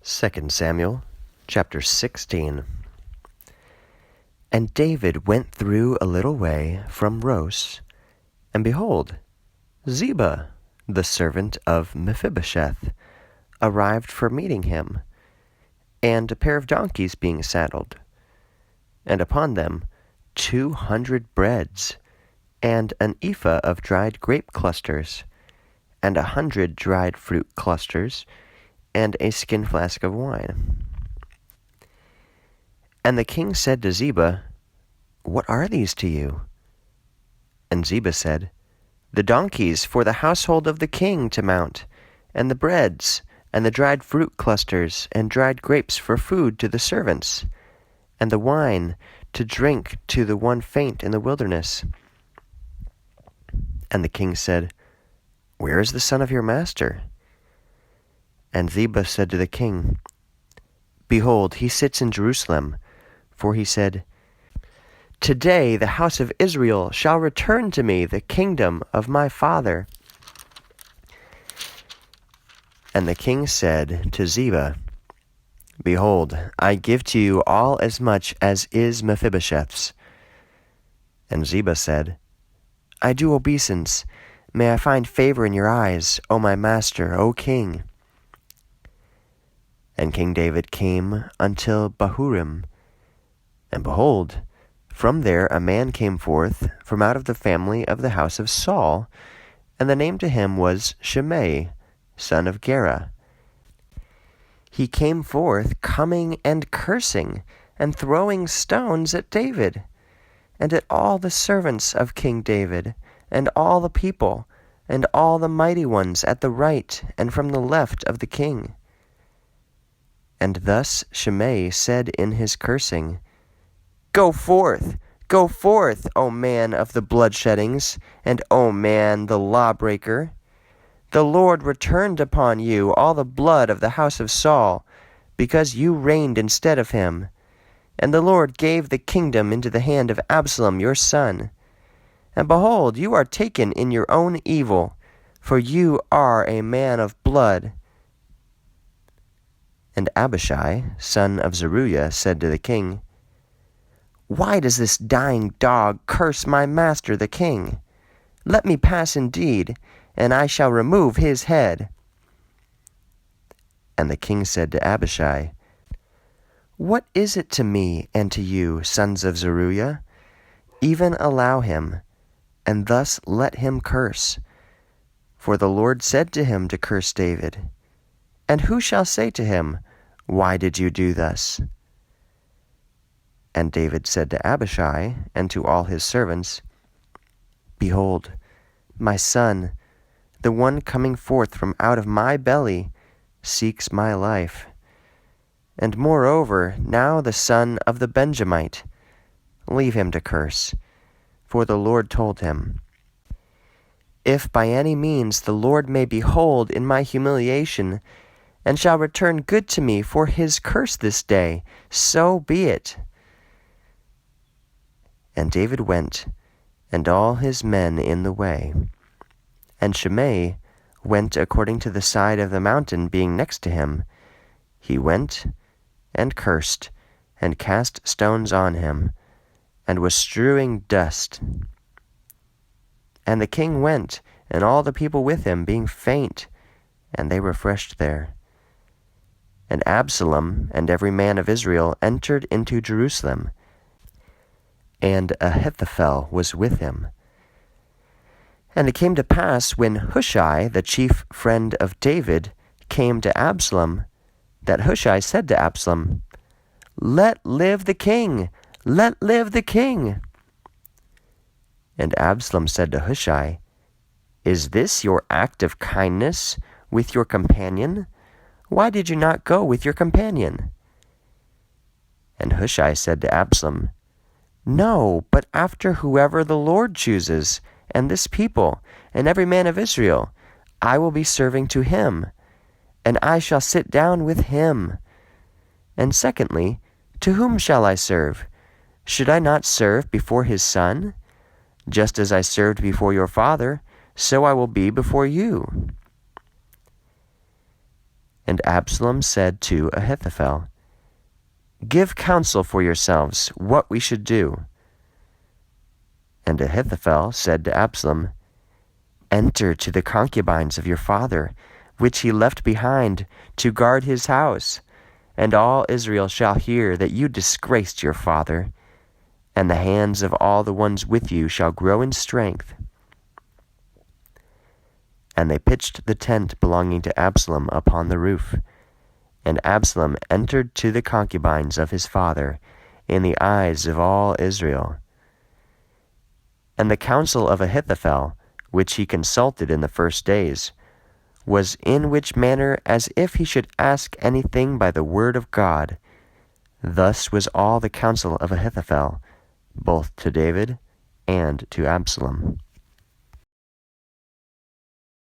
2 Samuel chapter 16. And David went through a little way from Ros, and behold, Ziba, the servant of Mephibosheth, arrived for meeting him, and a pair of donkeys being saddled, and upon them 200 breads, and an ephah of dried grape clusters, and 100 dried fruit clusters, and a skin flask of wine. And the king said to Ziba, "What are these to you?" And Ziba said, "The donkeys for the household of the king to mount, and the breads, and the dried fruit clusters, and dried grapes for food to the servants, and the wine to drink to the one faint in the wilderness." And the king said, "Where is the son of your master?" And Ziba said to the king, "Behold, he sits in Jerusalem, for he said, 'Today the house of Israel shall return to me the kingdom of my father.'" And the king said to Ziba, "Behold, I give to you all as much as is Mephibosheth's." And Ziba said, "I do obeisance. May I find favor in your eyes, O my master, O king." And King David came until Bahurim, and behold, from there a man came forth from out of the family of the house of Saul, and the name to him was Shimei, son of Gera. He came forth coming and cursing, and throwing stones at David, and at all the servants of King David, and all the people, and all the mighty ones at the right and from the left of the king. And thus Shimei said in his cursing, Go forth, O man of the bloodsheddings, and O man the lawbreaker. The Lord returned upon you all the blood of the house of Saul, because you reigned instead of him. And the Lord gave the kingdom into the hand of Absalom your son. And behold, you are taken in your own evil, for you are a man of blood. And Abishai, son of Zeruiah, said to the king, Why does this dying dog curse my master the king? Let me pass indeed, and I shall remove his head. And the king said to Abishai, What is it to me and to you, sons of Zeruiah? Even allow him, and thus let him curse. For the Lord said to him to curse David. And who shall say to him, Why did you do thus? And David said to Abishai and to all his servants, Behold, my son, the one coming forth from out of my belly, seeks my life. And moreover, now the son of the Benjamite, leave him to curse. For the Lord told him, If by any means the Lord may behold in my humiliation, and shall return good to me for his curse this day, so be it. And David went, and all his men in the way. And Shimei went according to the side of the mountain being next to him. He went, and cursed, and cast stones on him, and was strewing dust. And the king went, and all the people with him, being faint, and they refreshed there. And Absalom and every man of Israel entered into Jerusalem, and Ahithophel was with him. And it came to pass, when Hushai, the chief friend of David, came to Absalom, that Hushai said to Absalom, Let live the king! Let live the king! And Absalom said to Hushai, Is this your act of kindness with your companion? Why did you not go with your companion? And Hushai said to Absalom, No, but after whoever the Lord chooses, and this people, and every man of Israel, I will be serving to him, and I shall sit down with him. And secondly, to whom shall I serve? Should I not serve before his son? Just as I served before your father, so I will be before you. And Absalom said to Ahithophel, "Give counsel for yourselves what we should do." And Ahithophel said to Absalom, "Enter to the concubines of your father, which he left behind to guard his house, and all Israel shall hear that you disgraced your father, and the hands of all the ones with you shall grow in strength." And they pitched the tent belonging to Absalom upon the roof. And Absalom entered to the concubines of his father in the eyes of all Israel. And the counsel of Ahithophel, which he consulted in the first days, was in which manner as if he should ask anything by the word of God. Thus was all the counsel of Ahithophel, both to David and to Absalom.